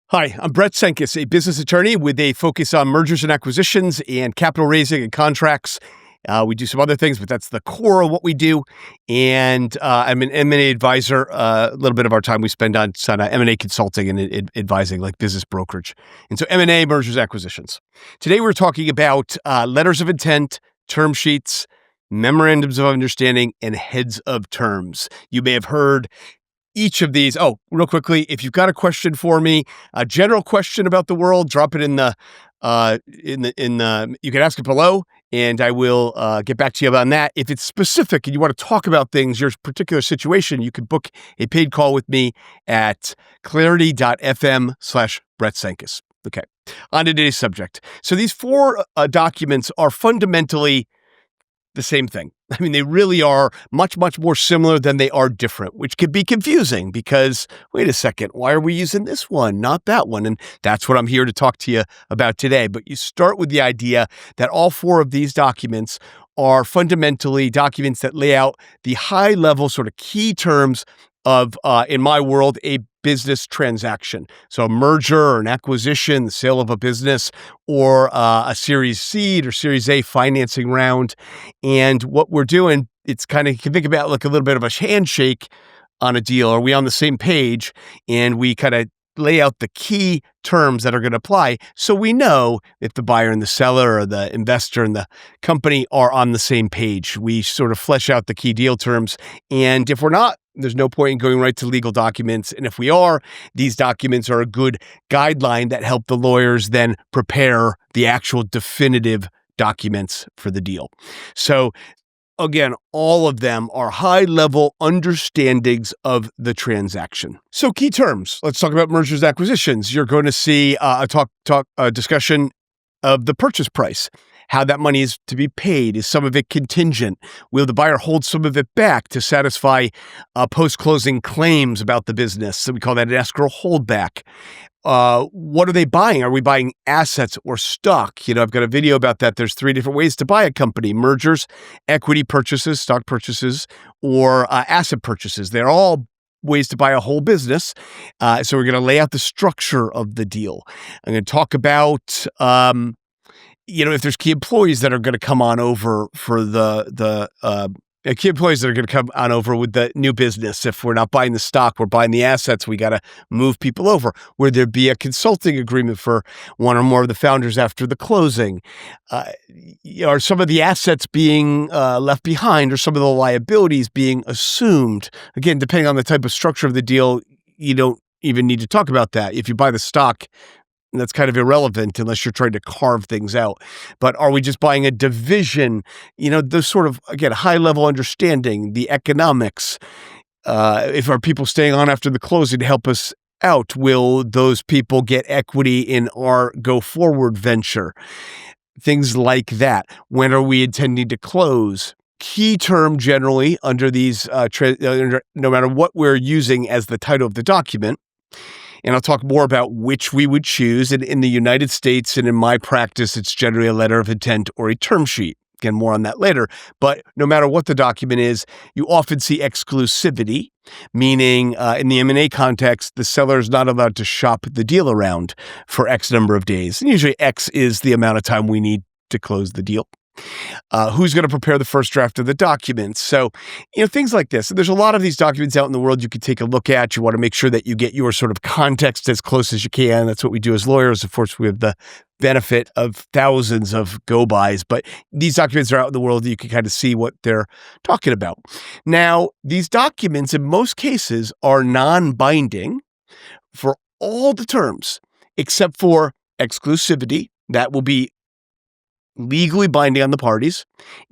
Hi, I'm Brett Senkis, a business attorney with a focus on mergers and acquisitions and capital raising and contracts. We do some other things, but that's the core of what we do. And I'm an M&A advisor. A little bit of our time we spend on M&A consulting and advising, like business brokerage. And so M&A, mergers, acquisitions. Today we're talking about letters of intent, term sheets, memorandums of understanding, and heads of terms. You may have heard each of these. Oh, real quickly, if you've got a question for me, a general question about the world, drop it in the you can ask it below, and I will get back to you on that. If it's specific and you want to talk about things, your particular situation, you can book a paid call with me at clarity.fm/Brett Senkis. Okay, on to today's subject. So these four documents are fundamentally the same thing. I mean, they really are much, much more similar than they are different, which could be confusing because, wait a second, why are we using this one, not that one? And that's what I'm here to talk to you about today. But you start with the idea that all four of these documents are fundamentally documents that lay out the high-level sort of key terms of, in my world, a business transaction. So a merger or an acquisition, the sale of a business, or a Series C or Series A financing round. And what we're doing, it's kind of, you can think about like a little bit of a handshake on a deal. Are we on the same page? And we kind of lay out the key terms that are going to apply so we know if the buyer and the seller or the investor and the company are on the same page. We sort of flesh out the key deal terms. And if we're not, there's no point in going right to legal documents. And if we are, these documents are a good guideline that help the lawyers then prepare the actual definitive documents for the deal. So again, all of them are high-level understandings of the transaction. So key terms. Let's talk about mergers and acquisitions. You're going to see a discussion of the purchase price, how that money is to be paid. Is some of it contingent? Will the buyer hold some of it back to satisfy post-closing claims about the business? So we call that an escrow holdback. What are they buying? Are we buying assets or stock? I've got a video about that. There's 3 different ways to buy a company: mergers, equity purchases, stock purchases, or asset purchases. They're all ways to buy a whole business. So we're going to lay out the structure of the deal. I'm going to talk about, if there's key employees that are going to come on over for key employees that are going to come on over with the new business. If we're not buying the stock, we're buying the assets, we got to move people over. Would there be a consulting agreement for one or more of the founders after the closing? Are some of the assets being left behind, or some of the liabilities being assumed? Again, depending on the type of structure of the deal, you don't even need to talk about that. If you buy the stock, that's kind of irrelevant unless you're trying to carve things out. But are we just buying a division? Those sort of, again, high-level understanding, the economics. If our people staying on after the closing to help us out, will those people get equity in our go-forward venture? Things like that. When are we intending to close? Key term generally under these, no matter what we're using as the title of the document. And I'll talk more about which we would choose. And in the United States and in my practice, it's generally a letter of intent or a term sheet. Again, more on that later. But no matter what the document is, you often see exclusivity, meaning in the M&A context, the seller is not allowed to shop the deal around for X number of days. And usually X is the amount of time we need to close the deal. Who's going to prepare the first draft of the documents? So, things like this. There's a lot of these documents out in the world you can take a look at. You want to make sure that you get your sort of context as close as you can. That's what we do as lawyers. Of course, we have the benefit of thousands of go-bys, but these documents are out in the world. You can kind of see what they're talking about. Now, these documents, in most cases, are non-binding for all the terms, except for exclusivity. That will be legally binding on the parties.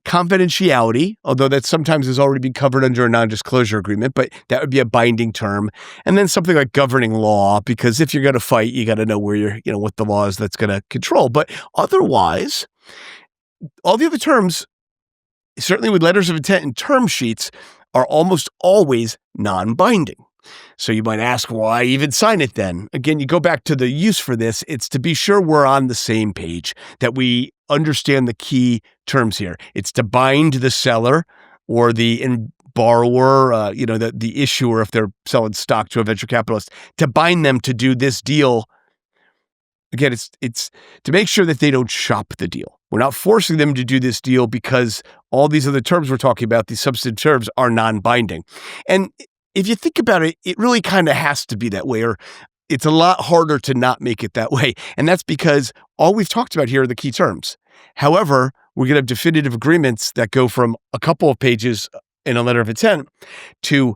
Confidentiality, although that sometimes has already been covered under a non-disclosure agreement, but that would be a binding term. And then something like governing law, because if you're going to fight, you got to know where what the law is that's going to control. But otherwise, all the other terms, certainly with letters of intent and term sheets, are almost always non-binding. So you might ask, why even sign it then? Again, you go back to the use for this. It's to be sure we're on the same page, that we understand the key terms here. It's to bind the seller or the borrower, the issuer, if they're selling stock to a venture capitalist, to bind them to do this deal again, it's to make sure that they don't shop the deal. We're not forcing them to do this deal because all these other terms we're talking about, these substantive terms, are non-binding. And if you think about it, it really kind of has to be that way, or it's a lot harder to not make it that way. And that's because all we've talked about here are the key terms. However, we're going to have definitive agreements that go from a couple of pages in a letter of intent to,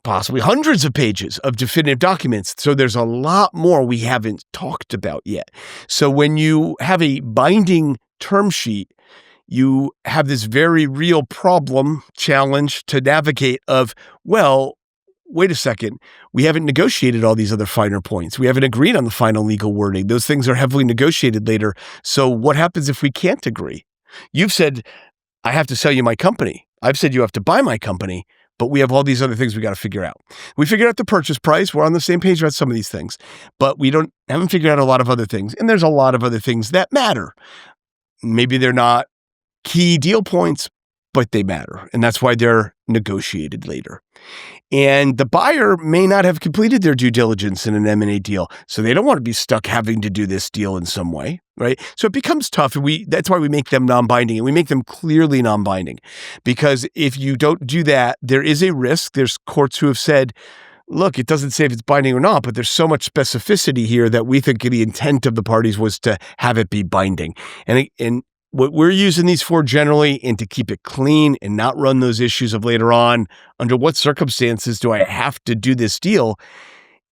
possibly hundreds of pages of definitive documents. So there's a lot more we haven't talked about yet. So when you have a binding term sheet, you have this very real challenge to navigate of, well, wait a second, we haven't negotiated all these other finer points. We haven't agreed on the final legal wording. Those things are heavily negotiated later. So what happens if we can't agree? You've said, I have to sell you my company. I've said you have to buy my company, but we have all these other things we got to figure out. We figured out the purchase price. We're on the same page about some of these things, but we haven't figured out a lot of other things. And there's a lot of other things that matter. Maybe they're not key deal points, but they matter. And that's why they're negotiated later. And the buyer may not have completed their due diligence in an M&A deal. So they don't want to be stuck having to do this deal in some way, right? So it becomes tough. And that's why we make them non-binding, and we make them clearly non-binding. Because if you don't do that, there is a risk. There's courts who have said, look, it doesn't say if it's binding or not, but there's so much specificity here that we think the intent of the parties was to have it be binding. And what we're using these for generally, and to keep it clean and not run those issues of later on, under what circumstances do I have to do this deal?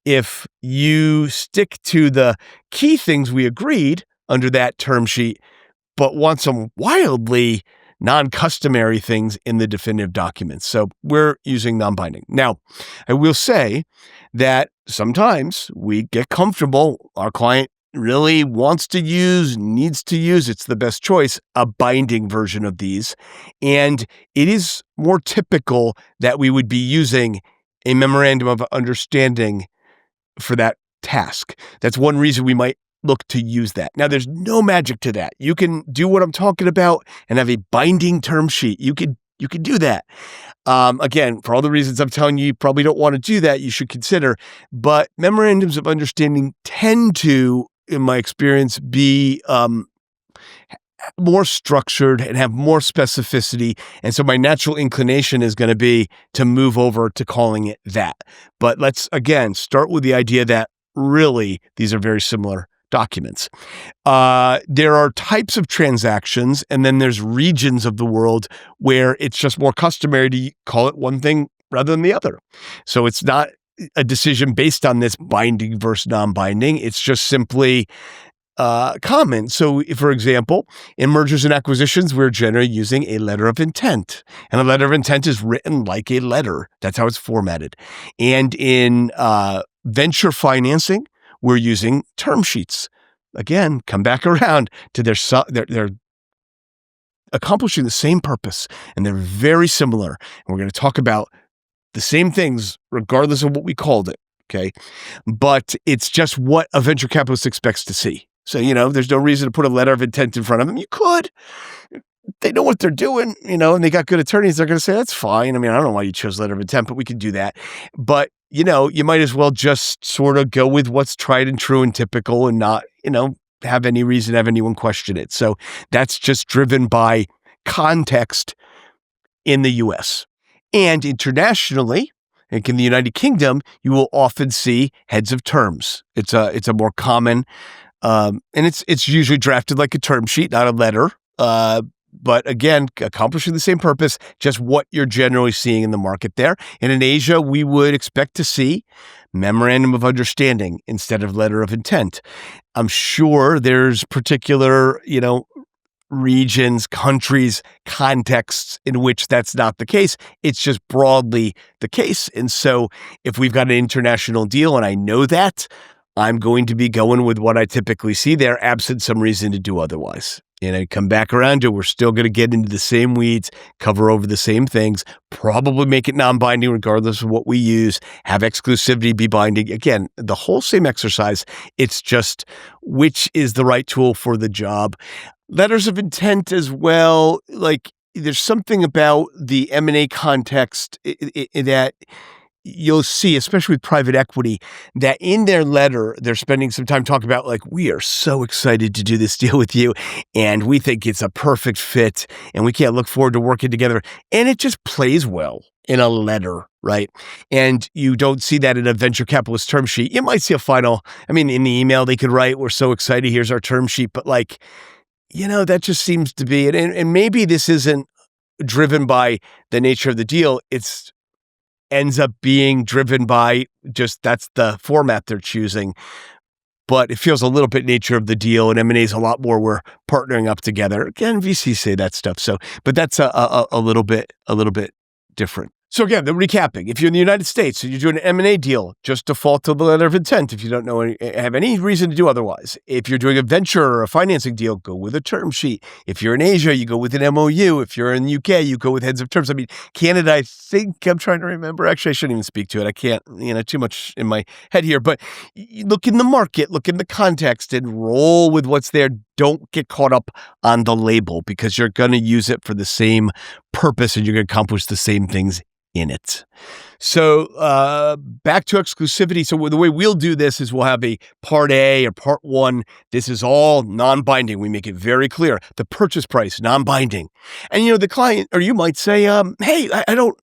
If you stick to the key things we agreed under that term sheet, but want some wildly non-customary things in the definitive documents. So we're using non-binding. Now, I will say that sometimes we get comfortable, our client really wants to use, needs to use, it's the best choice, a binding version of these. And it is more typical that we would be using a memorandum of understanding for that task. That's one reason we might look to use that. Now, there's no magic to that. You can do what I'm talking about and have a binding term sheet. You could do that. Again, for all the reasons I'm telling you, you probably don't want to do that. You should consider. But memorandums of understanding tend to, in my experience, be more structured and have more specificity. And so my natural inclination is going to be to move over to calling it that. But let's, again, start with the idea that really these are very similar documents. There are types of transactions, and then there's regions of the world where it's just more customary to call it one thing rather than the other. So it's not a decision based on this binding versus non-binding. It's just simply common. So, for example, in mergers and acquisitions, we're generally using a letter of intent. And a letter of intent is written like a letter. That's how it's formatted. And in venture financing, we're using term sheets. Again, come back around to they're accomplishing the same purpose, and they're very similar. And we're going to talk about the same things regardless of what we called it, okay? But it's just what a venture capitalist expects to see. So, there's no reason to put a letter of intent in front of them. You could. They know what they're doing, and they got good attorneys. They're going to say, that's fine. I mean, I don't know why you chose letter of intent, but we can do that. But, you might as well just sort of go with what's tried and true and typical and not, have any reason to have anyone question it. So that's just driven by context in the U.S. And internationally, like in the United Kingdom, you will often see heads of terms. It's a more common, and it's usually drafted like a term sheet, not a letter. But again, accomplishing the same purpose, just what you're generally seeing in the market there. And in Asia, we would expect to see memorandum of understanding instead of letter of intent. I'm sure there's particular, regions, countries, contexts in which that's not the case. It's just broadly the case. And so if we've got an international deal and I know that, I'm going to be going with what I typically see there, absent some reason to do otherwise. And I come back around to it, we're still going to get into the same weeds, cover over the same things, probably make it non-binding regardless of what we use, have exclusivity be binding. Again, the whole same exercise. It's just which is the right tool for the job. Letters of intent as well, like there's something about the M&A context that you'll see, especially with private equity, that in their letter, they're spending some time talking about, like, we are so excited to do this deal with you, and we think it's a perfect fit, and we can't look forward to working together. And it just plays well in a letter, right? And you don't see that in a venture capitalist term sheet. You might see a final, in the email they could write, we're so excited, here's our term sheet. But that just seems to be, and maybe this isn't driven by the nature of the deal. It's ends up being driven by just that's the format they're choosing. But it feels a little bit nature of the deal, and M&A is a lot more we're partnering up together. Again, VCs say that stuff. But that's a little bit different. So again, the recapping. If you're in the United States and you're doing an M&A deal, just default to the letter of intent if you don't have any reason to do otherwise. If you're doing a venture or a financing deal, go with a term sheet. If you're in Asia, you go with an MOU. If you're in the UK, you go with heads of terms. Canada, I think I'm trying to remember. Actually, I shouldn't even speak to it. I can't, too much in my head here. But look in the market, look in the context, and roll with what's there. Don't get caught up on the label because you're going to use it for the same purpose and you're going to accomplish the same things in it. So back to exclusivity. So the way we'll do this is we'll have a part A or part 1. This is all non-binding. We make it very clear. The purchase price, non-binding. And, the client, or you might say, hey, I don't,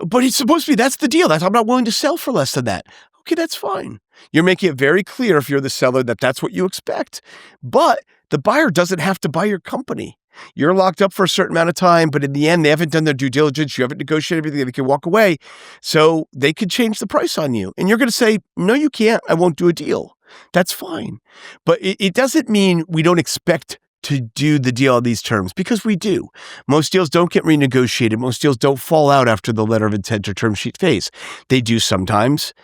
but it's supposed to be, that's the deal. I'm not willing to sell for less than that. Okay, that's fine. You're making it very clear if you're the seller that that's what you expect. But the buyer doesn't have to buy your company. You're locked up for a certain amount of time, but in the end, they haven't done their due diligence. You haven't negotiated everything. They can walk away. So they could change the price on you. And you're going to say, no, you can't. I won't do a deal. That's fine. But it doesn't mean we don't expect to do the deal on these terms, because we do. Most deals don't get renegotiated. Most deals don't fall out after the letter of intent or term sheet phase. They do sometimes,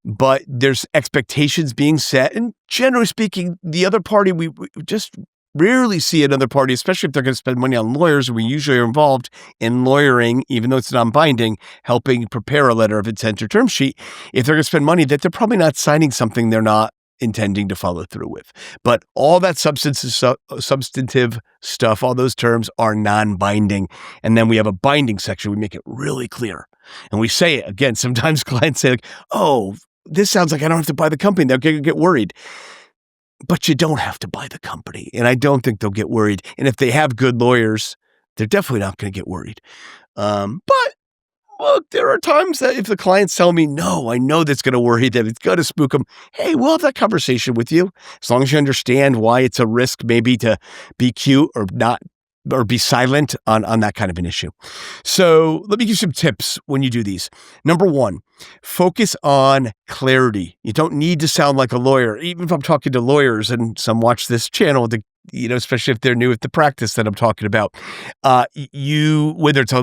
but there's expectations being set. And generally speaking, the other party, we just rarely see another party, especially if they're going to spend money on lawyers. We usually are involved in lawyering, even though it's non-binding, helping prepare a letter of intent or term sheet. If they're going to spend money, that they're probably not signing something they're not intending to follow through with. But all that substantive stuff, all those terms are non-binding. And then we have a binding section. We make it really clear. And we say it again. Sometimes clients say, oh, this sounds like I don't have to buy the company. They're going to get worried. But you don't have to buy the company. And I don't think they'll get worried. And if they have good lawyers, they're definitely not going to get worried. But look, there are times that if the clients tell me, no, I know that's going to worry them, it's going to spook them. Hey, we'll have that conversation with you. As long as you understand why it's a risk, maybe to be cute or not, or be silent on that kind of an issue. So let me give you some tips when you do these. Number 1, focus on clarity. You don't need to sound like a lawyer. Even if I'm talking to lawyers, and some watch this channel, especially if they're new at the practice that I'm talking about, whether it's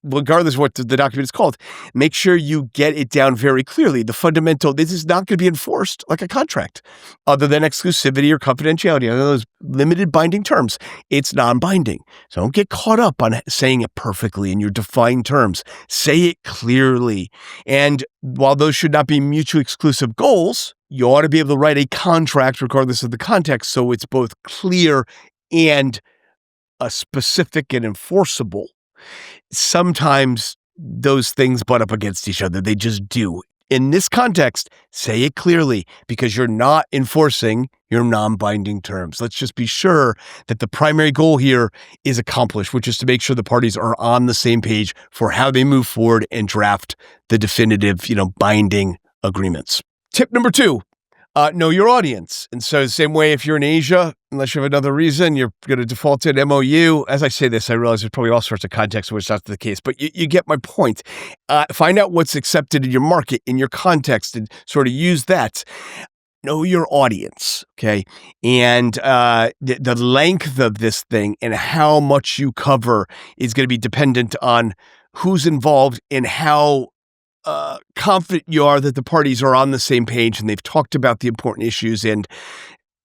regardless of what the document is called, make sure you get it down very clearly. The fundamental, this is not going to be enforced like a contract, other than exclusivity or confidentiality, other than those limited binding terms. It's non-binding. So don't get caught up on saying it perfectly in your defined terms. Say it clearly. And while those should not be mutually exclusive goals, you ought to be able to write a contract regardless of the context, so it's both clear and specific and enforceable. Sometimes those things butt up against each other. They just do. In this context, say it clearly, because you're not enforcing your non-binding terms. Let's just be sure that the primary goal here is accomplished, which is to make sure the parties are on the same page for how they move forward and draft the definitive, binding agreements. Tip number 2. Know your audience. And so the same way, if you're in Asia, unless you have another reason, you're going to default to an MOU. As I say this, I realize there's probably all sorts of contexts where it's not the case, but you get my point. Find out what's accepted in your market, in your context, and sort of use that. Know your audience, okay? And the length of this thing and how much you cover is going to be dependent on who's involved and how confident you are that the parties are on the same page and they've talked about the important issues, and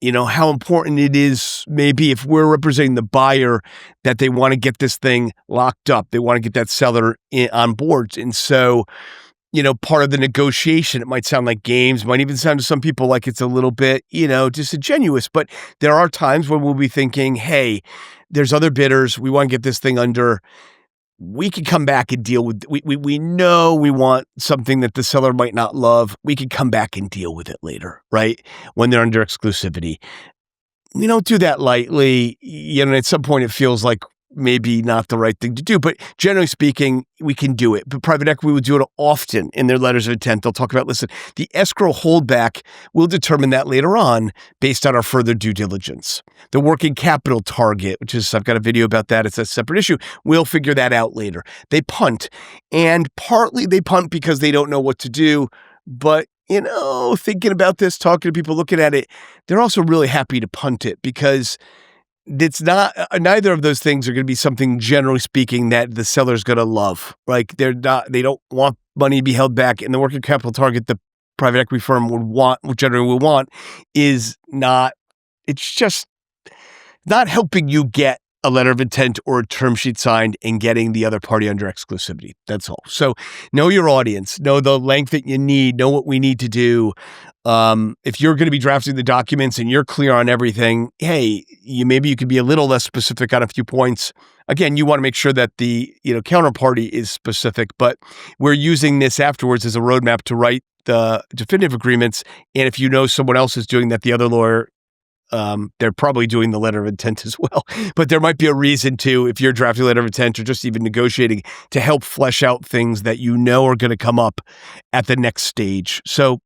how important it is, maybe if we're representing the buyer, that they want to get this thing locked up. They want to get that seller on board. And so, part of the negotiation, it might sound like games, might even sound to some people like it's a little bit, disingenuous, but there are times when we'll be thinking, hey, there's other bidders. We want to get this thing under we can come back and deal with, we know we want something that the seller might not love. We can come back and deal with it later, right? When they're under exclusivity. We don't do that lightly. At some point it feels like maybe not the right thing to do, but generally speaking, we can do it. But private equity will do it often in their letters of intent. They'll talk about, listen, the escrow holdback, we'll determine that later on based on our further due diligence. The working capital target, which is, I've got a video about that. It's a separate issue. We'll figure that out later. They punt, and partly they punt because they don't know what to do. But thinking about this, talking to people, looking at it, they're also really happy to punt it because it's not, neither of those things are going to be something, generally speaking, that the seller's going to love. Like they don't want money to be held back, and the working capital target the private equity firm generally would want is not, it's just not helping you get a letter of intent or a term sheet signed and getting the other party under exclusivity. That's all. So know your audience, know the length that you need, know what we need to do. If you're going to be drafting the documents and you're clear on everything, hey, maybe you could be a little less specific on a few points. Again, you want to make sure that the counterparty is specific, but we're using this afterwards as a roadmap to write the definitive agreements. And if someone else is doing that, the other lawyer, they're probably doing the letter of intent as well. But there might be a reason to, if you're drafting a letter of intent or just even negotiating, to help flesh out things that are going to come up at the next stage. So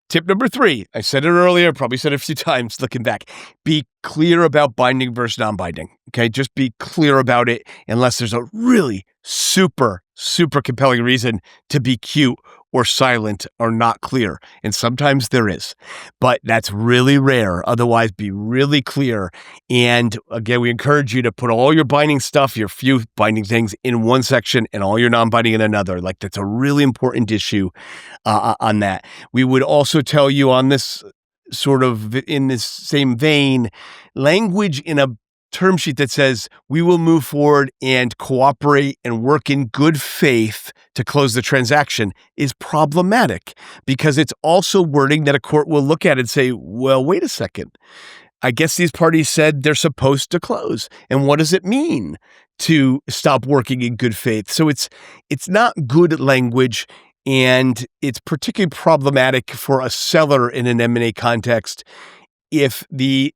tip number 3, I said it earlier, probably said it a few times looking back, be clear about binding versus non-binding. Okay, just be clear about it unless there's a really super, super compelling reason to be cute or silent or not clear. And sometimes there is, but that's really rare. Otherwise, be really clear. And again, we encourage you to put all your binding stuff, your few binding things in one section and all your non-binding in another. Like that's a really important issue on that. We would also tell you on this sort of in this same vein, language in a term sheet that says we will move forward and cooperate and work in good faith to close the transaction is problematic because it's also wording that a court will look at and say, well, wait a second. I guess these parties said they're supposed to close. And what does it mean to stop working in good faith? So it's not good language, and it's particularly problematic for a seller in an M&A context if the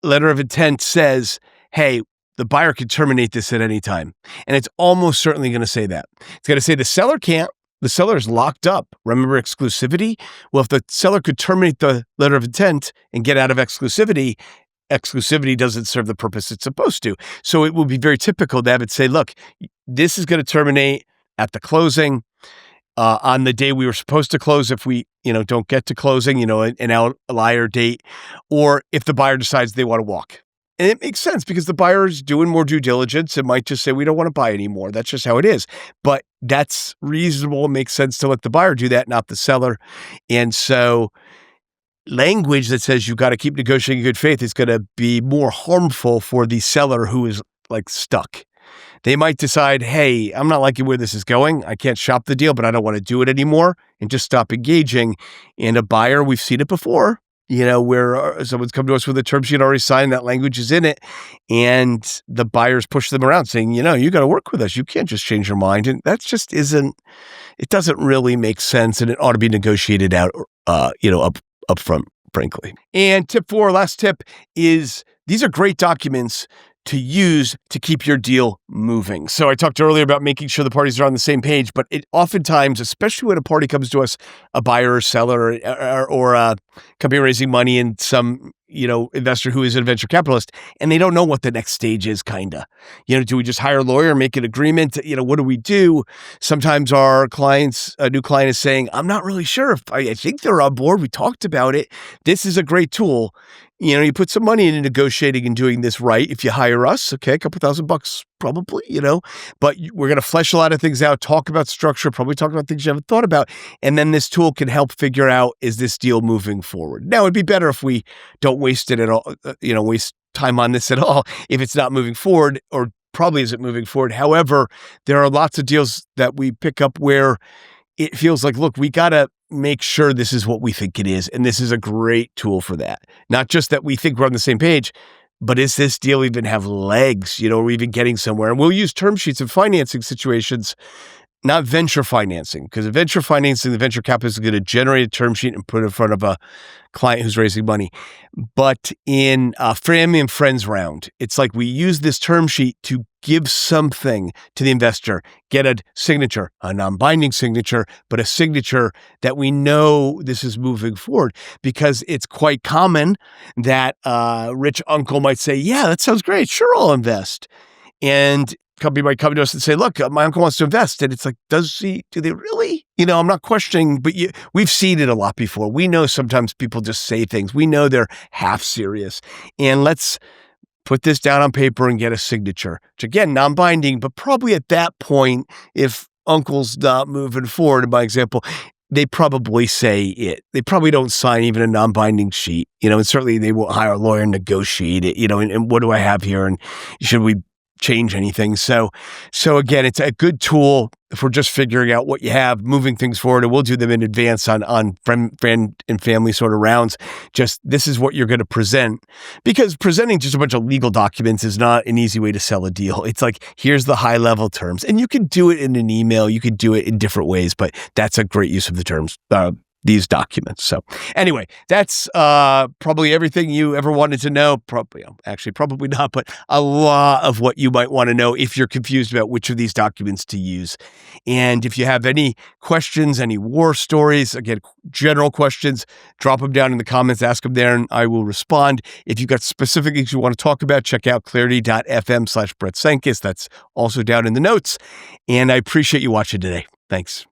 letter of intent says, hey, the buyer can terminate this at any time. And it's almost certainly going to say that. It's going to say the seller can't. The seller is locked up. Remember exclusivity? Well, if the seller could terminate the letter of intent and get out of exclusivity, exclusivity doesn't serve the purpose it's supposed to. So it will be very typical to have it say, look, this is going to terminate at the closing. On the day we were supposed to close, if we, don't get to closing, an outlier date, or if the buyer decides they want to walk. And it makes sense because the buyer is doing more due diligence. It might just say, we don't want to buy anymore. That's just how it is. But that's reasonable. It makes sense to let the buyer do that, not the seller. And so language that says you've got to keep negotiating in good faith is going to be more harmful for the seller who is like stuck. They might decide, hey, I'm not liking where this is going. I can't shop the deal, but I don't want to do it anymore, and just stop engaging. And a buyer, we've seen it before, where someone's come to us with a term sheet already signed, that language is in it, and the buyers push them around saying, you got to work with us. You can't just change your mind. And that just it doesn't really make sense, and it ought to be negotiated out, up front, frankly. And tip 4, last tip, is these are great documents to use to keep your deal moving. So I talked earlier about making sure the parties are on the same page, but it oftentimes, especially when a party comes to us, a buyer or seller or a company raising money and some, investor who is a venture capitalist, and they don't know what the next stage is, kinda. Do we just hire a lawyer, make an agreement? What do we do? Sometimes our a new client is saying, I'm not really sure if I think they're on board. We talked about it. This is a great tool. You put some money into negotiating and doing this right. If you hire us, okay, a couple $1,000 probably, but we're going to flesh a lot of things out, talk about structure, probably talk about things you haven't thought about. And then this tool can help figure out, is this deal moving forward? Now, it'd be better if we don't waste it at all, waste time on this at all if it's not moving forward, or probably isn't moving forward. However, there are lots of deals that we pick up where it feels like, look, we got to make sure this is what we think it is. And this is a great tool for that. Not just that we think we're on the same page, but does this deal even have legs? Are we even getting somewhere? And we'll use term sheets in financing situations, not venture financing, because venture financing, the venture capitalist is going to generate a term sheet and put it in front of a client who's raising money. But in a family and friends round, it's like we use this term sheet to give something to the investor, get a signature, a non-binding signature, but a signature that we know this is moving forward, because it's quite common that a rich uncle might say, yeah, that sounds great. Sure, I'll invest. And company might come to us and say, look, my uncle wants to invest. And it's like, do they really? I'm not questioning, but we've seen it a lot before. We know sometimes people just say things. We know they're half serious. And let's put this down on paper and get a signature, which again, non-binding, but probably at that point, if uncle's not moving forward, in my example, they probably say it. They probably don't sign even a non-binding sheet, and certainly they won't hire a lawyer and negotiate it, and what do I have here? And should we change anything? So again, it's a good tool for just figuring out what you have, moving things forward, and we'll do them in advance on friend and family sort of rounds. Just this is what you're going to present, because presenting just a bunch of legal documents is not an easy way to sell a deal. It's like, here's the high level terms, and you can do it in an email, you could do it in different ways, but that's a great use of the terms. These documents. So anyway, that's probably everything you ever wanted to know. Probably not, but a lot of what you might want to know if you're confused about which of these documents to use. And if you have any questions, any war stories, again, general questions, drop them down in the comments, ask them there, and I will respond. If you've got specific things you want to talk about, check out clarity.fm/Brett Sankis. That's also down in the notes. And I appreciate you watching today. Thanks.